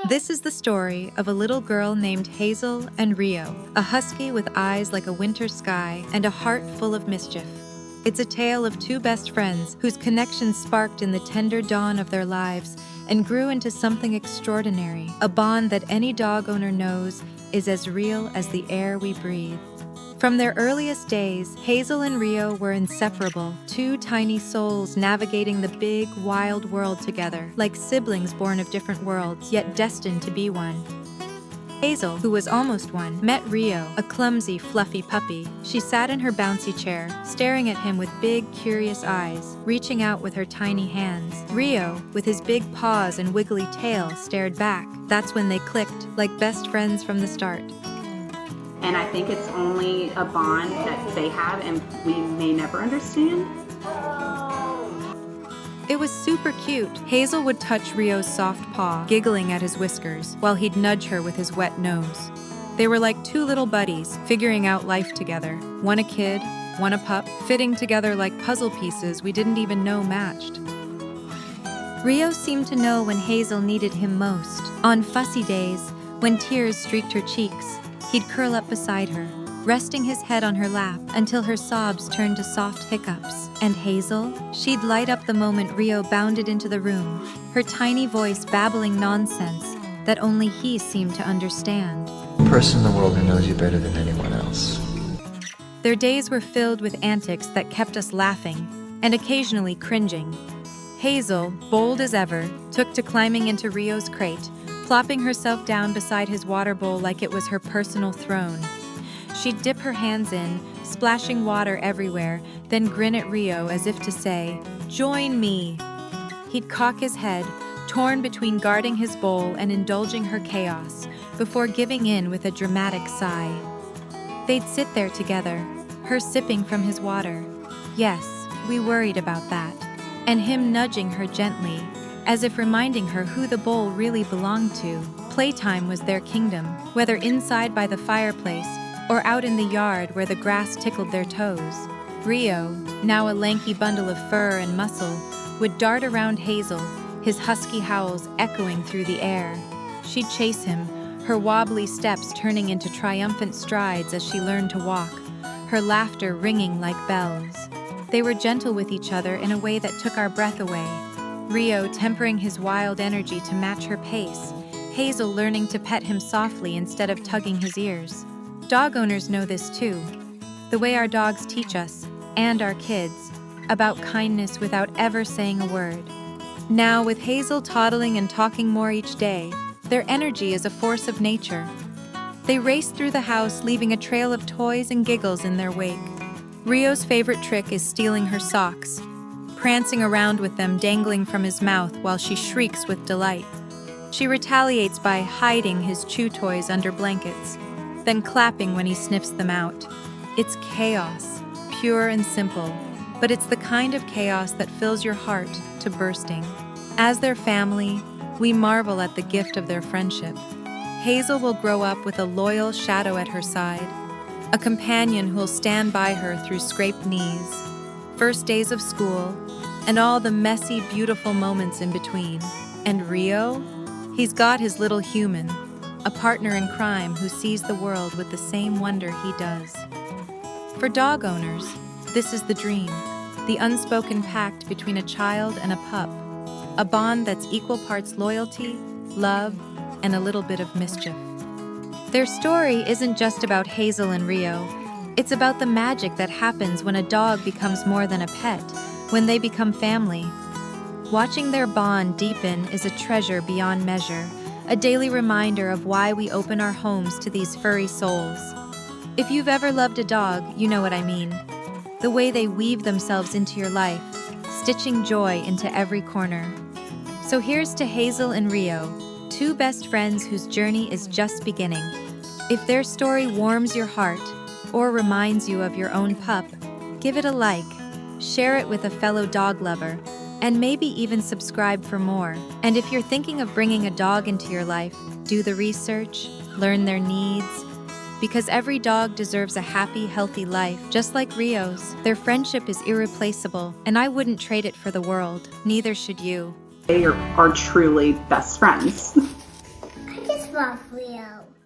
This is the story of a little girl named Hazel and Rio, a husky with eyes like a winter sky and a heart full of mischief. It's a tale of two best friends whose connection sparked in the tender dawn of their lives and grew into something extraordinary, a bond that any dog owner knows is as real as the air we breathe. From their earliest days, Hazel and Rio were inseparable, two tiny souls navigating the big, wild world together, like siblings born of different worlds, yet destined to be one. Hazel, who was almost one, met Rio, a clumsy, fluffy puppy. She sat in her bouncy chair, staring at him with big, curious eyes, reaching out with her tiny hands. Rio, with his big paws and wiggly tail, stared back. That's when they clicked, like best friends from the start. And I think it's only a bond that they have and we may never understand. It was super cute. Hazel would touch Rio's soft paw, giggling at his whiskers, while he'd nudge her with his wet nose. They were like two little buddies, figuring out life together. One a kid, one a pup, fitting together like puzzle pieces we didn't even know matched. Rio seemed to know when Hazel needed him most. On fussy days, when tears streaked her cheeks, he'd curl up beside her, resting his head on her lap until her sobs turned to soft hiccups. And Hazel? She'd light up the moment Rio bounded into the room, her tiny voice babbling nonsense that only he seemed to understand. The person in the world who knows you better than anyone else. Their days were filled with antics that kept us laughing and occasionally cringing. Hazel, bold as ever, took to climbing into Rio's crate, plopping herself down beside his water bowl like it was her personal throne. She'd dip her hands in, splashing water everywhere, then grin at Rio as if to say, "Join me." He'd cock his head, torn between guarding his bowl and indulging her chaos, before giving in with a dramatic sigh. They'd sit there together, her sipping from his water. Yes, we worried about that. And him nudging her gently, as if reminding her who the bowl really belonged to. Playtime was their kingdom, whether inside by the fireplace or out in the yard where the grass tickled their toes. Rio, now a lanky bundle of fur and muscle, would dart around Hazel, his husky howls echoing through the air. She'd chase him, her wobbly steps turning into triumphant strides as she learned to walk, her laughter ringing like bells. They were gentle with each other in a way that took our breath away. Rio tempering his wild energy to match her pace, Hazel learning to pet him softly instead of tugging his ears. Dog owners know this too, the way our dogs teach us, and our kids, about kindness without ever saying a word. Now, with Hazel toddling and talking more each day, their energy is a force of nature. They race through the house, leaving a trail of toys and giggles in their wake. Rio's favorite trick is stealing her socks, prancing around with them dangling from his mouth while she shrieks with delight. She retaliates by hiding his chew toys under blankets, then clapping when he sniffs them out. It's chaos, pure and simple, but it's the kind of chaos that fills your heart to bursting. As their family, we marvel at the gift of their friendship. Hazel will grow up with a loyal shadow at her side, a companion who'll stand by her through scraped knees, first days of school, and all the messy, beautiful moments in between. And Rio? He's got his little human, a partner in crime who sees the world with the same wonder he does. For dog owners, this is the dream, the unspoken pact between a child and a pup, a bond that's equal parts loyalty, love, and a little bit of mischief. Their story isn't just about Hazel and Rio. It's about the magic that happens when a dog becomes more than a pet, when they become family. Watching their bond deepen is a treasure beyond measure, a daily reminder of why we open our homes to these furry souls. If you've ever loved a dog, you know what I mean. The way they weave themselves into your life, stitching joy into every corner. So here's to Hazel and Rio, two best friends whose journey is just beginning. If their story warms your heart or reminds you of your own pup, give it a like, share it with a fellow dog lover, and maybe even subscribe for more. And if you're thinking of bringing a dog into your life, do the research, learn their needs, because every dog deserves a happy, healthy life, just like Rio's. Their friendship is irreplaceable, and I wouldn't trade it for the world. Neither should you. They are truly best friends. fluff Rio.